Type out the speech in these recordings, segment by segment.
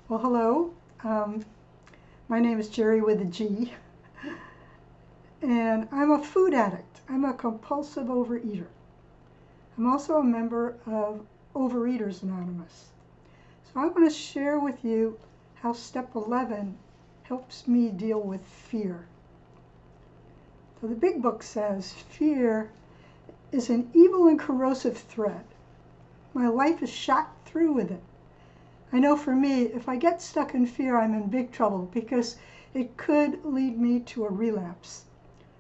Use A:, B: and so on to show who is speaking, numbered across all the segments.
A: Well, hello. Um, my name is Jerry with a G, and I'm a food addict. I'm a compulsive overeater. I'm also a member of Overeaters Anonymous. So I want to share with you how step 11 helps me deal with fear. So the big book says fear is an evil and corrosive thread. My life is shot through with it. I know for me, if I get stuck in fear, I'm in big trouble because it could lead me to a relapse.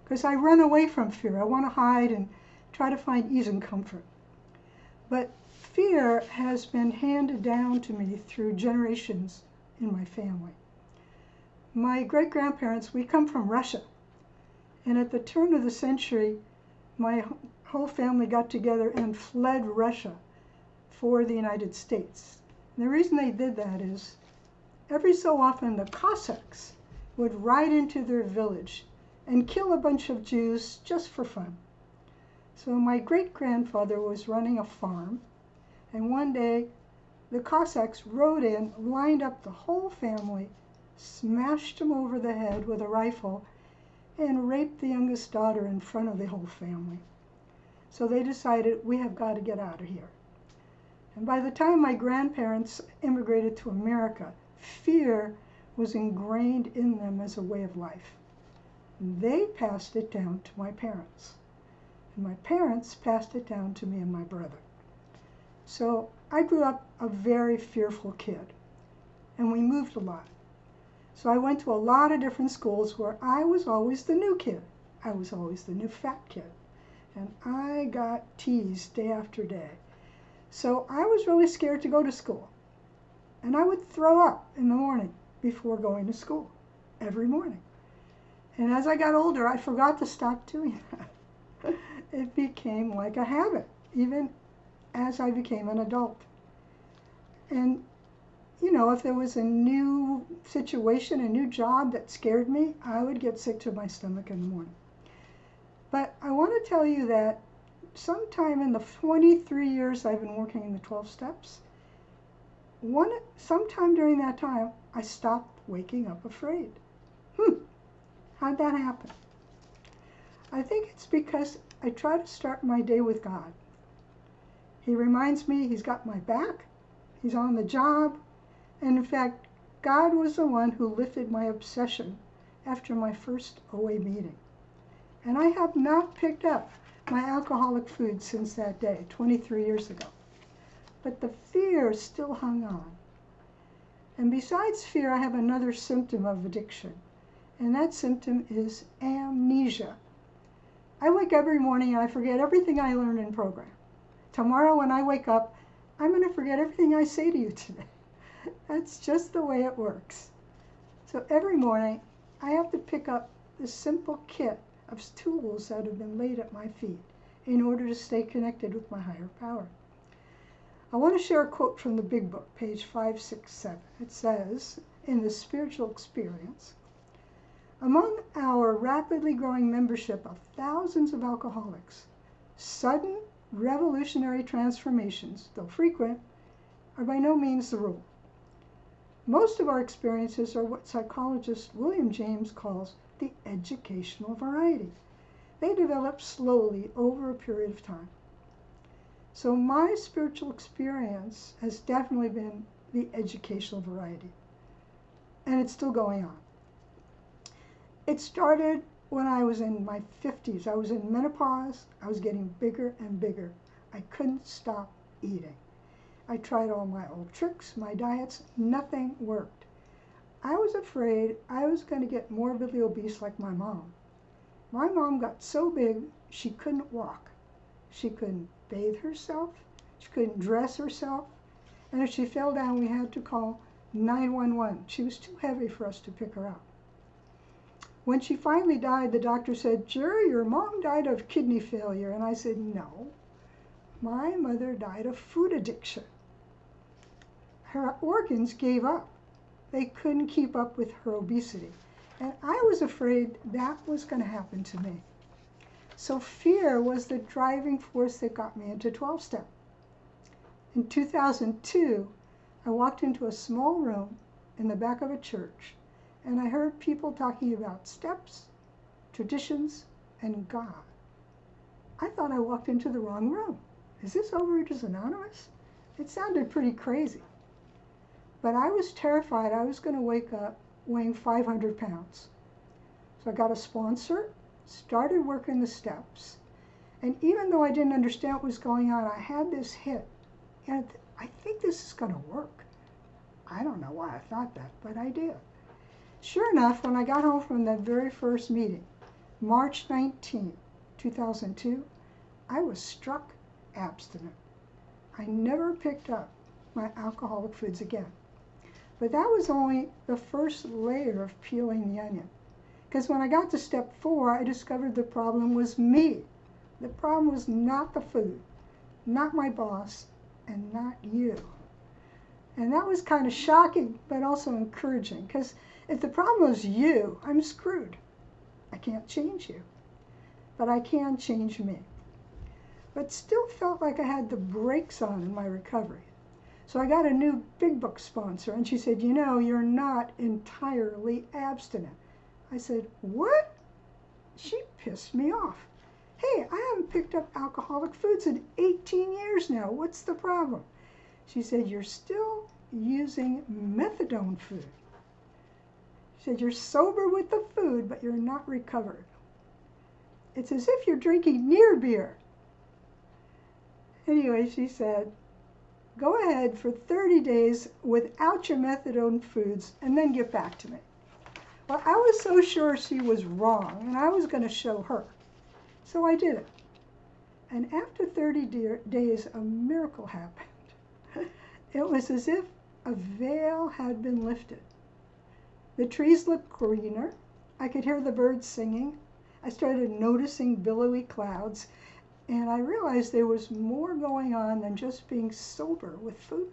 A: Because I run away from fear. I want to hide and try to find ease and comfort. But fear has been handed down to me through generations in my family. My great-grandparents, we come from Russia. And at the turn of the century, my whole family got together and fled Russia for the United States. And the reason they did that is every so often the Cossacks would ride into their village and kill a bunch of Jews just for fun. So my great-grandfather was running a farm, and one day the Cossacks rode in, lined up the whole family, smashed them over the head with a rifle, and raped the youngest daughter in front of the whole family. So they decided, we have got to get out of here. And by the time my grandparents immigrated to America, fear was ingrained in them as a way of life. They passed it down to my parents. And my parents passed it down to me and my brother. So I grew up a very fearful kid. And we moved a lot. So I went to a lot of different schools where I was always the new kid. I was always the new fat kid. And I got teased day after day. So I was really scared to go to school. And I would throw up in the morning before going to school, every morning. And as I got older, I forgot to stop doing that. It became like a habit, even as I became an adult. And, you know, if there was a new situation, a new job that scared me, I would get sick to my stomach in the morning. But I want to tell you that sometime in the 23 years I've been working in the 12 steps, sometime during that time, I stopped waking up afraid. How'd that happen? I think it's because I try to start my day with God. He reminds me He's got my back, He's on the job, and in fact, God was the one who lifted my obsession after my first OA meeting. And I have not picked up my alcoholic food since that day, 23 years ago. But the fear still hung on. And besides fear, I have another symptom of addiction. And that symptom is amnesia. I wake every morning and I forget everything I learned in program. Tomorrow when I wake up, I'm going to forget everything I say to you today. That's just the way it works. So every morning, I have to pick up this simple kit of tools that have been laid at my feet in order to stay connected with my higher power. I want to share a quote from the Big Book, page 567. It says, in the spiritual experience, among our rapidly growing membership of thousands of alcoholics, sudden revolutionary transformations, though frequent, are by no means the rule. Most of our experiences are what psychologist William James calls the educational variety. They develop slowly over a period of time. So my spiritual experience has definitely been the educational variety. And it's still going on. It started when I was in my 50s. I was in menopause. I was getting bigger and bigger. I couldn't stop eating. I tried all my old tricks, my diets. Nothing worked. I was afraid I was going to get morbidly obese like my mom. My mom got so big she couldn't walk. She couldn't bathe herself. She couldn't dress herself. And if she fell down, we had to call 911. She was too heavy for us to pick her up. When she finally died, the doctor said, "Jerry, your mom died of kidney failure." And I said, "No, my mother died of food addiction." Her organs gave up. They couldn't keep up with her obesity. And I was afraid that was going to happen to me. So fear was the driving force that got me into 12-step. In 2002, I walked into a small room in the back of a church, and I heard people talking about steps, traditions, and God. I thought I walked into the wrong room. Is this Overeaters Anonymous? It sounded pretty crazy. But I was terrified I was going to wake up weighing 500 pounds. So I got a sponsor, started working the steps, and even though I didn't understand what was going on, I had this hit. And I think this is going to work. I don't know why I thought that, but I did. Sure enough, when I got home from that very first meeting, March 19, 2002, I was struck abstinent. I never picked up my alcoholic foods again. But that was only the first layer of peeling the onion. Because when I got to step 4, I discovered the problem was me. The problem was not the food, not my boss, and not you. And that was kind of shocking, but also encouraging. Because if the problem was you, I'm screwed. I can't change you. But I can change me. But still felt like I had the brakes on in my recovery. So I got a new big book sponsor, and she said, you know, you're not entirely abstinent. I said, what? She pissed me off. Hey, I haven't picked up alcoholic foods in 18 years now. What's the problem? She said, you're still using methadone food. She said, you're sober with the food, but you're not recovered. It's as if you're drinking near beer. Anyway, she said, go ahead for 30 days without your methadone foods and then get back to me. Well, I was so sure she was wrong, and I was going to show her. So I did it. And after 30 days, a miracle happened. It was as if a veil had been lifted. The trees looked greener. I could hear the birds singing. I started noticing billowy clouds, and I realized there was more going on than just being sober with food.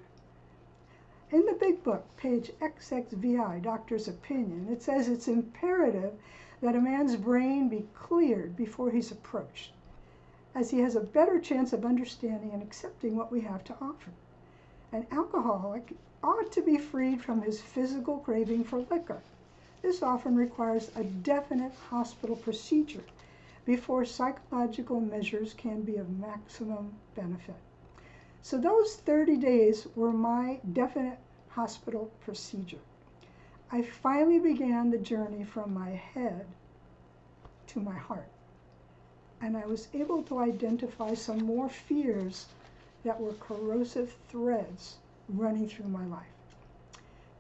A: In the big book, page XXVI, Doctor's Opinion, it says it's imperative that a man's brain be cleared before he's approached, as he has a better chance of understanding and accepting what we have to offer. An alcoholic ought to be freed from his physical craving for liquor. This often requires a definite hospital procedure before psychological measures can be of maximum benefit. So those 30 days were my definite hospital procedure. I finally began the journey from my head to my heart. And I was able to identify some more fears that were corrosive threads running through my life.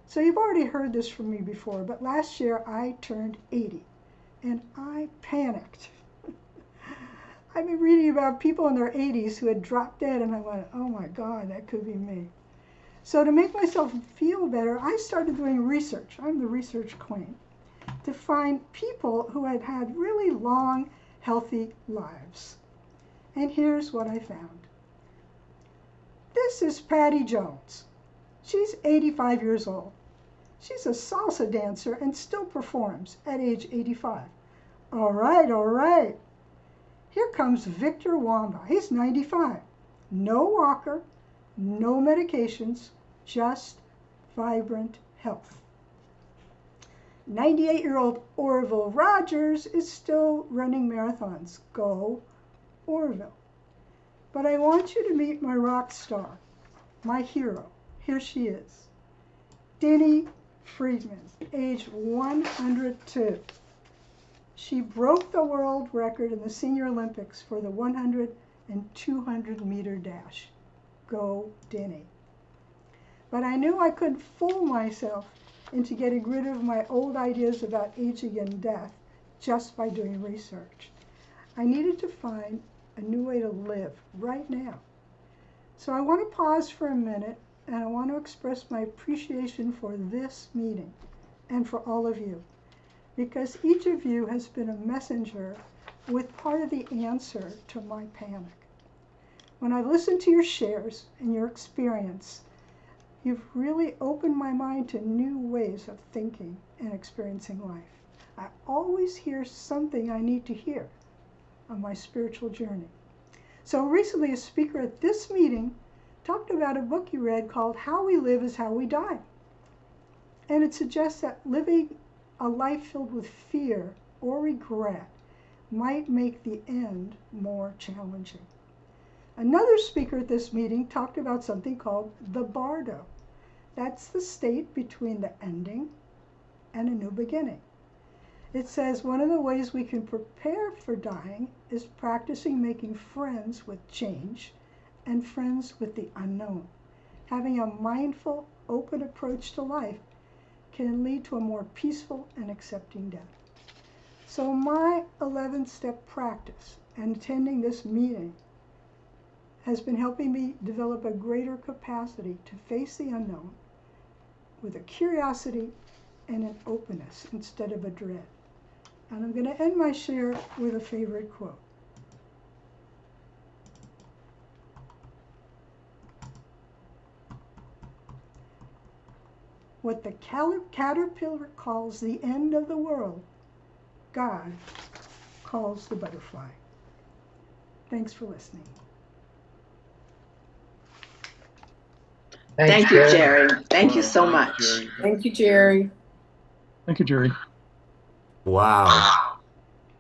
A: So you've already heard this from me before, but last year I turned 80 and I panicked. I've been reading about people in their 80s who had dropped dead, and I went, oh my God, that could be me. So to make myself feel better, I started doing research. I'm the research queen. To find people who had had really long, healthy lives. And here's what I found. This is Patty Jones. She's 85 years old. She's a salsa dancer and still performs at age 85. All right, all right. Here comes Victor Wamba. He's 95. No walker, no medications, just vibrant health. 98-year-old Orville Rogers is still running marathons. Go, Orville. But I want you to meet my rock star, my hero. Here she is. Denny Friedman, age 102. She broke the world record in the Senior Olympics for the 100 and 200 meter dash. Go, Denny. But I knew I couldn't fool myself into getting rid of my old ideas about aging and death just by doing research. I needed to find a new way to live right now. So I want to pause for a minute, and I want to express my appreciation for this meeting and for all of you, because each of you has been a messenger with part of the answer to my panic. When I listened to your shares and your experience, you've really opened my mind to new ways of thinking and experiencing life. I always hear something I need to hear on my spiritual journey. So recently, a speaker at this meeting talked about a book he read called How We Live is How We Die. And it suggests that living a life filled with fear or regret might make the end more challenging. Another speaker at this meeting talked about something called the bardo. That's the state between the ending and a new beginning. It says one of the ways we can prepare for dying is practicing making friends with change and friends with the unknown. Having a mindful, open approach to life can lead to a more peaceful and accepting death. So my 11-step practice and attending this meeting has been helping me develop a greater capacity to face the unknown with a curiosity and an openness instead of a dread. And I'm going to end my share with a favorite quote. What the caterpillar calls the end of the world, God calls the butterfly. Thanks for listening.
B: Thank you, Jerry. Thank you so much.
C: Thank you, Jerry.
D: Thank you, Jerry.
E: Wow.